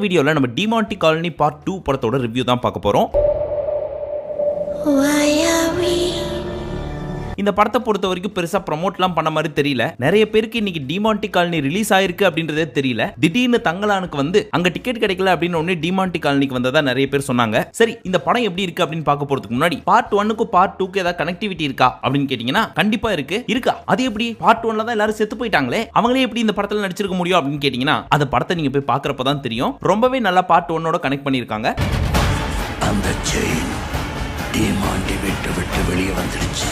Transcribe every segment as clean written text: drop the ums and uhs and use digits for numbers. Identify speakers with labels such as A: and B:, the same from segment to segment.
A: வீடியோல நம்ம Demonte colony part 2 படத்தோட ரிவ்யூ தான் பார்க்க போறோம். இந்த படத்தை பொறுத்த வரைக்கும் பெருசா ப்ரோமோட்லாம் பண்ண மாதிரி தெரியல. நிறைய பேருக்கு இன்னைக்கு டிமாண்டி காலனி ரிலீஸ் ஆயிருக்கு அப்படின்றதே தெரியல. திடீர்னு தங்கலானுக்கு வந்து அங்க டிக்கெட் கிடைக்கல அப்படின்னு ஒண்ணு டிமாண்டி காலனிக்கு வந்ததா நிறைய பேர் சொன்னாங்க. சரி, இந்த படம் எப்படி இருக்கு அப்படின்னு பார்க்க போறதுக்கு முன்னாடி பார்ட் 1க்கு பார்ட் 2க்கு ஏதாவது கனெக்டிவிட்டி இருக்கா அப்படின்னு கேட்டீங்கன்னா கண்டிப்பா இருக்கா. அது எப்படி? பார்ட் 1ல தான் எல்லாரும் செத்து போயிட்டாங்களே, அவங்களே எப்படி இந்த படத்துல நடிச்சிருக்க முடியும் அப்படின்னு கேட்டீங்கன்னா அந்த படத்தை நீங்க போய் பார்க்கறப்ப தான் தெரியும். ரொம்பவே நல்லா பார்ட் 1ஓட கனெக்ட் பண்ணிருக்காங்க.
B: அந்த செயின் டிமாண்டி விட்டு வெளியே வந்துடுச்சு.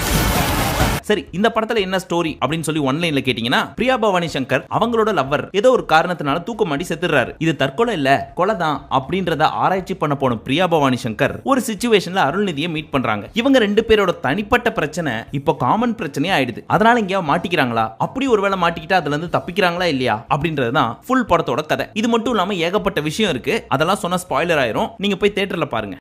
A: சரி, இந்த படத்துல என்ன ஸ்டோரி அப்படின்னு சொல்லி ஒன்லைன்ல கேட்டீங்கன்னா, பிரியா பவானி சங்கர் அவங்களோட லவ்வர் ஏதோ ஒரு காரணத்தினால தூக்கமாடி செத்துறாரு. இது தற்கொலை இல்ல, கொலை தான் அப்படின்றத ஆராய்ச்சி பண்ண போன பிரியா பவானி சங்கர் ஒரு சிச்சுவேஷன்ல அருள்நிதியை மீட் பண்றாங்க. இவங்க ரெண்டு பேரோட தனிப்பட்ட பிரச்சனை இப்போ காமன் பிரச்சனையா ஆயிடுது. அதனால இங்க மாட்டிக்கிறாங்களா, அப்படி ஒருவேளை மாட்டிக்கிட்டா அதுல இருந்து தப்பிக்கிறாங்களா இல்லையா அப்படின்றதுதான் ஃபுல் படத்தோட கதை. இது மட்டும் இல்லாம ஏகப்பட்ட விஷயம் இருக்கு. அதெல்லாம் சொன்னா ஸ்பாயிலர் ஆயிரும். நீங்க போய் தியேட்டர்ல பாருங்க.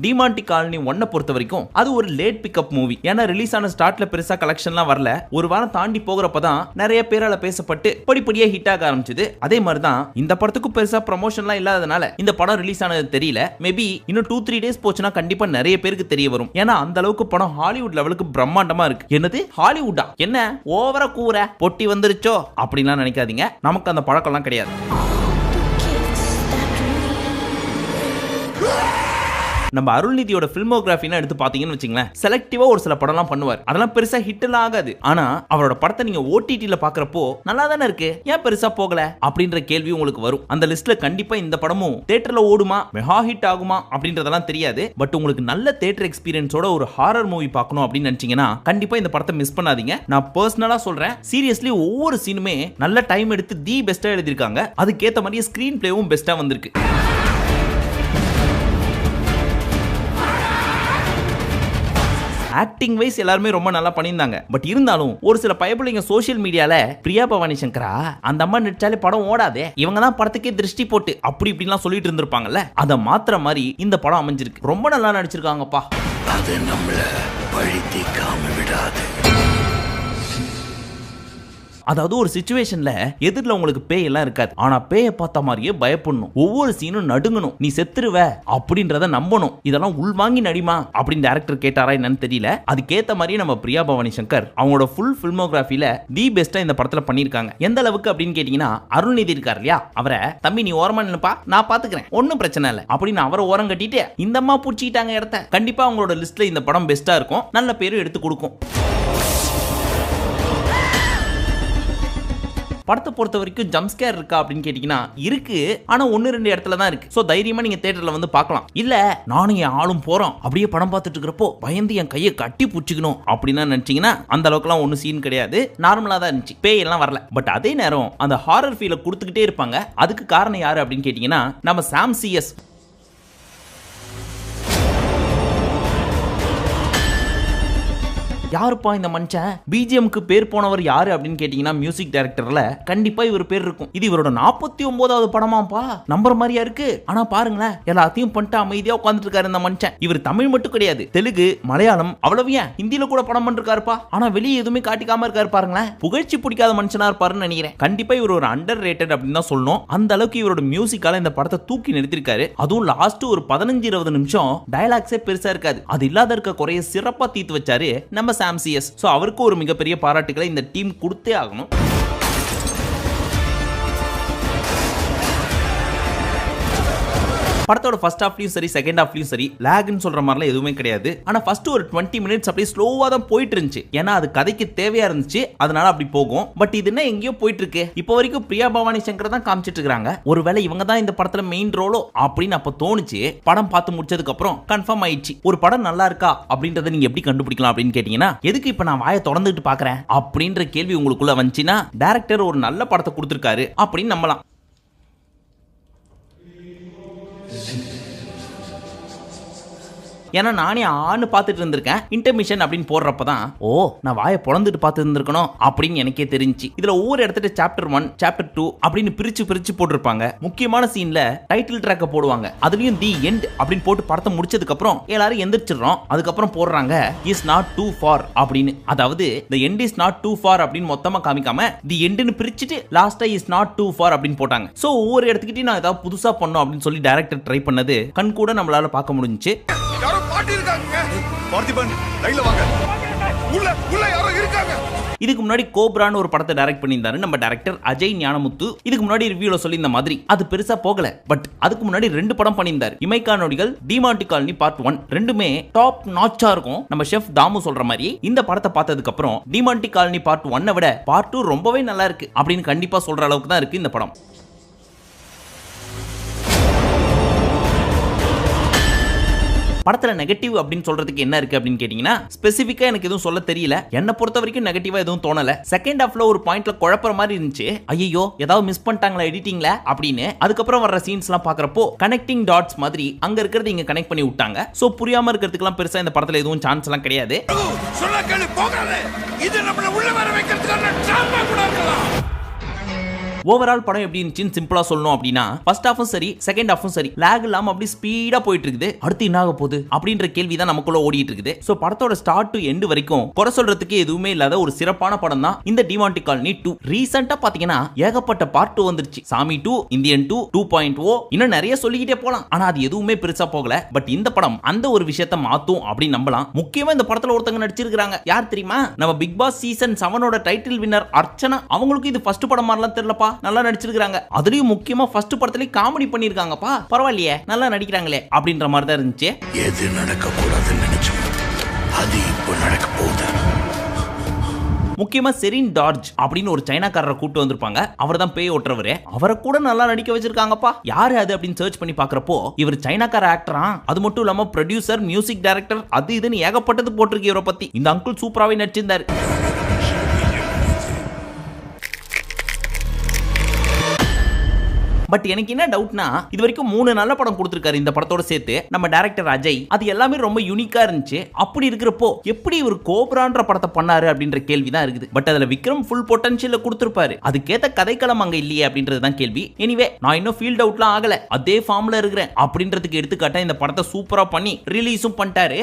A: டிமாண்டி காலனி 1 பொறுத்த வரைக்கும் அது ஒரு லேட் பிக்கப் மூவி. ஏன்னா ரிலீஸ் ஆன ஸ்டார்ட்ல பெருசா கலெக்ஷன்லாம் வரல. ஒரு வாரம் தாண்டி போகிறப்பதான் நிறைய பேரால பேசப்பட்டு படிப்படியா ஹிட் ஆக ஆரம்பிச்சது. அதே மாதிரி தான் இந்த படத்துக்கு பெருசா ப்ரமோஷன்லாம் இல்லாதனால இந்த படம் ரிலீஸ் ஆனது தெரியல. மேபி இன்னும் 2-3 டேஸ் போச்சுன்னா கண்டிப்பா நிறைய பேருக்கு தெரிய வரும். ஏன்னா அந்த அளவுக்கு படம் ஹாலிவுட் லெவலுக்கு பிரம்மாண்டமா இருக்கு. என்னது ஹாலிவுட்டா? என்ன ஓவரா கூற பொட்டி வந்துருச்சோ அப்படின்லாம் நினைக்காதீங்க. நமக்கு அந்த பழக்கம்லாம் கிடையாது. நம்ம அருள்நிதியோட ஃபில்மோகிராஃபினா எடுத்து பாத்தீங்கன்னு வச்சுங்களேன், செலக்டிவா ஒரு சில படம்லாம் பண்ணுவார். அதெல்லாம் பெருசா ஹிட் எல்லாம் ஆகாது. ஆனா அவரோட படத்தை நீங்க ஓடிடில பாக்குறப்போ நல்லா தானே இருக்கு, ஏன் பெருசா போகல அப்படின்ற கேள்வி உங்களுக்கு வரும். அந்த லிஸ்ட்ல கண்டிப்பா இந்த படமும் தியேட்டர்ல ஓடுமா, மெகா ஹிட் ஆகுமா அப்படின்றதெல்லாம் தெரியாது. பட் உங்களுக்கு நல்ல தியேட்டர் எக்ஸ்பீரியன்ஸோட ஒரு ஹாரர் மூவி பார்க்கணும் அப்படின்னு நினைச்சீங்கன்னா கண்டிப்பா இந்த படத்தை மிஸ் பண்ணாதீங்க. நான் பர்சனலா சொல்றேன், சீரியஸ்லி ஒவ்வொரு சீனுமே நல்ல டைம் எடுத்து தி பெஸ்டா எழுதிருக்காங்க. அதுக்கேத்த மாதிரி ஸ்கிரீன் பிளேவும் பெஸ்டா வந்திருக்கு. ஆக்டிங் வைஸ் எல்லாருமே ரொம்ப நல்லா பண்ணியிருந்தாங்க. பட் இருந்தாலும் ஒரு சில பயபுள்ளைங்க சோஷியல் மீடியால பிரியா பவானி சங்கரா அந்த அம்மா நடிச்சாலே படம் ஓடாதே, இவங்க தான் படத்துக்கே திருஷ்டி போட்டு அப்படி இப்படிலாம் சொல்லிட்டு இருந்திருப்பாங்கல்ல, அதை மாத்திர மாதிரி இந்த படம் அமைஞ்சிருக்கு. ரொம்ப நல்லா நடிச்சிருக்காங்கப்பா.
B: அது நம்மள வழி தீக்காம விடாது.
A: அதாவது ஒரு சிச்சுவேஷன்ல எதிரில உங்களுக்கு பேய் எல்லாம் இருக்காது. ஆனா பேயை பார்த்த மாதிரியே பயப்படணும். ஒவ்வொரு சீனும் நடுங்கணும். நீ செத்துருவ அப்படின்றத நம்பணும். இதெல்லாம் உள்வாங்கி நடிமா அப்படின்னு டைரக்டர் கேட்டாரா என்னன்னு தெரியல. அதுக்கேத்த மாதிரி நம்ம பிரியா பவானி சங்கர் அவங்களோட ஃபுல் ஃபில்மோகிராஃபில தி பெஸ்டா இந்த படத்துல பண்ணிருக்காங்க. எந்த அளவுக்கு அப்படின்னு கேட்டீங்கன்னா, அருள்நிதி இருக்கார் இல்லையா, அவரை தம்பி நீ ஓரமா நின்னுப்பா, நான் பாத்துக்கிறேன், ஒன்னும் பிரச்சனை இல்லை அப்படின்னு அவரை ஓரம் கட்டிட்டு இந்த அம்மா பூச்சிக்கிட்டாங்க இடத்த. கண்டிப்பா அவங்களோட லிஸ்ட்ல இந்த படம் பெஸ்டா இருக்கும், நல்ல பேரும் எடுத்து கொடுக்கும். படத்தை பொறுத்த வரைக்கும் ஜம்ப் ஸ்கேர் இருக்கா அப்படின்னு கேட்டீங்கன்னா இருக்கு. ஆனா 1-2 இடத்துல தான் இருக்கு. சோ தைரியமா நீங்க தியேட்டர்ல வந்து பார்க்கலாம். இல்ல நானும் என் ஆளும் போறோம் அப்படியே படம் பார்த்துட்டு இருக்கிறப்போ பயந்து என் கையை கட்டி புடிச்சுக்கணும் அப்படின்னு நினைச்சீங்கன்னா அந்த அளவுக்குலாம் ஒன்னும் சீன் கிடையாது. நார்மலா தான் இருந்துச்சு, பேய் எல்லாம் வரல. பட் அதே நேரம் அந்த ஹாரர் ஃபீலை கொடுத்துக்கிட்டே இருப்பாங்க. அதுக்கு காரணம் யாரு அப்படின்னு கேட்டீங்கன்னா நம்ம சாம் CS. யாருப்பா இந்த மனுஷன்? பிஜிஎம்க்கு பேர் போனவர் யாரு அப்படின்னு கேட்டீங்கன்னா மியூசிக் டைரக்டர்ல கண்டிப்பா இவர் பேர் இருக்கும். இது இவரோட 49வது படமாப்பா. நம்பர் மாதிரியா இருக்கு. ஆனா பாருங்களேன், எல்லாத்தையும் பண்ணிட்டு அமைதியா உட்கார்ந்துட்டு இருக்காரு இந்த மனுஷன். இவர் தமிழ் மட்டும் கிடையாது, தெலுங்கு, மலையாளம், அவ்வளவு ஏன் ஹிந்தியில கூட படம் பண்ணிருக்காருப்பா. ஆனா வெளியே எதுவுமே காட்டிக்காம இருக்காரு பாருங்களேன். புகழ்ச்சி பிடிக்காத மனுஷனா இருப்பாருன்னு நினைக்கிறேன். கண்டிப்பா இவர் ஒரு அண்டர் ரேட்டட் அப்படின்னு தான் சொல்லணும். அந்த அளவுக்கு இவரோட மியூசிக்கால இந்த படத்தை தூக்கி நிறுத்திருக்காரு. அதுவும் லாஸ்ட் ஒரு 15-20 நிமிஷம் டயலாக்ஸே பெருசா இருக்காது. அது இல்லாத இருக்க குறைய சிறப்பா தீர்த்து வச்சாரு நம்ம சாம் CS. சோ அவருக்கு ஒரு மிகப்பெரிய பாராட்டுகளை இந்த டீம் கொடுத்தே ஆகணும். படத்தோட ஃபர்ஸ்ட் ஹாஃப்லயும் சரி செகண்ட் ஹாஃப்லயும் சரி லாக்னு சொல்ற மாதிரிலாம் எதுவுமே கிடையாது. ஆனா ஃபர்ஸ்ட் ஒரு 20 மினிட்ஸ் அப்படியே ஸ்லோவா தான் போயிட்டு இருந்துச்சு. ஏன்னா அது கதைக்கு தேவையா இருந்துச்சு, அதனால அப்படி போகும். பட் இது என்ன எங்கேயோ போயிட்டு இருக்கு. இப்போ வரைக்கும் பிரியா பவானி சங்கர் தான் காமிச்சிட்டு இருக்காங்க. ஒருவேளை இவங்க தான் இந்த படத்துல மெயின் ரோலோ அப்படின்னு அப்ப தோணுச்சு. படம் பார்த்து முடிச்சதுக்கு அப்புறம் கன்ஃபார்ம் ஆயிடுச்சு. ஒரு படம் நல்லா இருக்கா அப்படின்றத நீங்க எப்படி கண்டுபிடிக்கலாம் அப்படின்னு கேட்டீங்கன்னா, எதுக்கு இப்ப நான் வாயை திறந்துட்டு பாக்குறேன் அப்படின்ற கேள்வி உங்களுக்குள்ள வந்துச்சுன்னா டைரக்டர் ஒரு நல்ல படத்தை கொடுத்திருக்காரு அப்படின்னு நம்பலாம். ஏன்னா நானே ஆன்னு பார்த்துட்டு இருந்திருக்கேன். இன்டர்மிஷன் அப்படின்னு போடுறப்பதான் ஓ நான் வாயை பொளந்துட்டு பார்த்து இருந்திருக்கணும் அப்படின்னு எனக்கே தெரிஞ்சு. இதுல ஒவ்வொரு இடத்துல சாப்டர் 1 சாப்டர் 2 அப்படின்னு பிரிச்சு பிரிச்சு போட்டிருப்பாங்க. முக்கியமான சீன்ல டைட்டில் ட்ராக்க போடுவாங்க. அதுலயும் தி எண்ட் அப்படின்னு போட்டு படத்தை முடிச்சதுக்கு அப்புறம் எல்லாரும் எந்திரிச்சிடுறோம். அதுக்கப்புறம் போடுறாங்க இஸ் நாட் டூ ஃபார் அப்படின்னு. அதாவது the end is not too far அப்படின்னு மொத்தமா காமிக்காம தி எண்ட்னு பிரிச்சுட்டு லாஸ்டா இஸ் நாட் டூ ஃபார் அப்படின்னு போட்டாங்க. சோ ஒவ்வொரு இடத்துக்கிட்டையும் நான் ஏதாவது புதுசா பண்ணோம் அப்படின்னு சொல்லி டைரக்டர் ட்ரை பண்ணது கண் கூட நம்மளால பார்க்க முடிஞ்சுச்சு.
C: யாரோ பாட்டி இருக்காங்க. பார்த்திபன் லைன்ல வாங்க. உள்ள யாரோ இருக்காங்க.
A: இதுக்கு முன்னாடி கோப்ரான்னு ஒரு படத்தை டைரக்ட் பண்ணியிருந்தாரு நம்ம டைரக்டர் அஜய் ஞானமுத்து. இதுக்கு முன்னாடி ரிவ்யூல சொல்லியிருந்த மாதிரி அது பெருசா போகல. பட் அதுக்கு முன்னாடி 2 படம் பண்ணியிருந்தாரு. இமைக்கா நொடிகள், டிமாண்டி காலனி பார்ட் 1 ரெண்டுமே டாப் நாச்சா இருக்கும். நம்ம ஷெஃப் தாமு சொல்ற மாதிரி இந்த படத்தை பார்த்ததுக்கு அப்புறம் டிமாண்டி காலனி பார்ட் 1 விட பார்ட் 2 ரொம்பவே நல்லா இருக்கு அப்படின்னு கண்டிப்பா சொல்ற அளவுக்கு தான் இருக்கு இந்த படம். படத்துல நெகட்டிவ் அப்படின்னு சொல்றதுக்கு என்ன இருக்கு அப்படின்னு கேட்டீங்கன்னா ஸ்பெசிபிக்கா எனக்கு எதுவும் சொல்ல தெரியல. என்ன பொறுத்த வரைக்கும் நெகட்டிவா எதுவும் தோணல. செகண்ட் ஹாஃப்ல ஒரு பாயிண்ட்ல குழப்பற மாதிரி இருந்துச்சு. ஐயோ ஏதாவது மிஸ் பண்ணிட்டாங்களா எடிட்டிங்ல அப்படின்னு. அதுக்கப்புறம் வர்ற சீன்ஸ் எல்லாம் பாக்குறப்போ கனெக்டிங் டாட்ஸ் மாதிரி அங்க இருக்கிறது இங்க கனெக்ட் பண்ணி விட்டாங்க. சோ புரியாம இருக்கிறதுக்குலாம் பெருசா இந்த படத்துல எதுவும் சான்ஸ் எல்லாம் கிடையாது.
C: சொன்னா கேளு போகாதே. இது நம்மள உள்ள வர வைக்கிறதுக்கான டிராமா கூட இருக்கலாம்.
A: ஓவரால் படம் எப்படி இருந்துச்சுன்னு சிம்பிளா சொல்லணும் அப்படின்னா ஃபர்ஸ்ட் ஹாஃபும் சரி செகண்ட் ஹாஃபும் சரி லாக் இல்லாம அப்படி ஸ்பீடா போயிட்டு இருக்குது. அடுத்து என்ன ஆக போகுது அப்படின்ற கேள்வி தான் நமக்குள்ள ஓடிட்டு இருக்குது. சோ படத்தோட ஸ்டார்ட் டு எண்ட் வரைக்கும் குறை சொல்றதுக்கு எதுவுமே இல்லாத ஒரு சிறப்பான படம் தான் இந்த டிமாண்டி காலனி 2. ரீசெண்டா பாத்தீங்கன்னா ஏகப்பட்ட பார்ட் 2 வந்துருச்சு. சாமி 2, இந்தியன் 2, 2.0 இன்னும் நிறைய சொல்லிக்கிட்டே போலாம். ஆனா அது எதுவுமே பெருசா போகல. பட் இந்த படம் அந்த ஒரு விஷயத்தை மாத்தும் அப்படின்னு நம்பலாம். முக்கியமா இந்த படத்துல ஒருத்தங்க நடிச்சிருக்காங்க. யார் தெரியுமா? நம்ம Bigg Boss season 7 title winner Archana. அவங்களுக்கு இது ஃபர்ஸ்ட் படம் மாதிரிலாம் தெரியலப்பா. நல்லா நடிச்சிருக்காங்க. அதுலயும் முக்கியமா ஃபர்ஸ்ட் படத்துல காமெடி பண்ணிருக்காங்கப்பா. பரவாயில்லையே நல்லா நடிக்கிறாங்களே அப்படின்ற மாதிரி தான் இருந்துச்சு.
B: எது நடக்க கூடாதுன்னு நினைச்சோம் அது இப்போ நடக்க போகுது.
A: முக்கியமா செரின் டார்ஜ் அப்படின்னு ஒரு சைனாக்காரரை கூட்டு வந்திருப்பாங்க. அவர் தான் பேய் ஓட்டுறவரு. அவரை கூட நல்லா நடிக்க வச்சிருக்காங்கப்பா. யாரு அது அப்படின்னு சர்ச் பண்ணி பாக்குறப்போ இவர் சைனாக்கார ஆக்டரா. அது மட்டும் இல்லாம ப்ரொடியூசர், மியூசிக் டைரக்டர் அது இதுன்னு ஏகப்பட்டது போட்டிருக்கு இவரை பத்தி. இந்த அங்கிள் சூப்பராவே நடிச்சிருந்தாரு. பட் எனக்கு என்ன டவுட்னா இது வரைக்கும் 3 நல்ல படம் கொடுத்திருக்காரு இந்த படத்தோட சேர்த்து நம்ம டைரக்டர் அஜய். அது எல்லாமே ரொம்ப யூனிக்கா இருந்துச்சு. அப்படி இருக்கிறப்போ எப்படி இவர் கோப்ரான்ற படத்தை பண்ணாரு அப்படின்ற கேள்வி தான் இருக்குது. பட் அதுல விக்ரம் ஃபுல் பொட்டன்ஷியல கொடுத்திருப்பாரு. அதுக்கேத்த கதைக்களம் அங்க இல்லையே அப்படின்றது தான் கேள்வி. எனிவே நான் இன்னும் ஃபீல்ட் அவுட்லாம் ஆகல. அதே ஃபார்ம்ல இருக்கிறேன் அப்படின்றதுக்கு எடுத்துக்காட்டா இந்த படத்தை சூப்பரா பண்ணி ரிலீஸும் பண்ணிட்டாரு.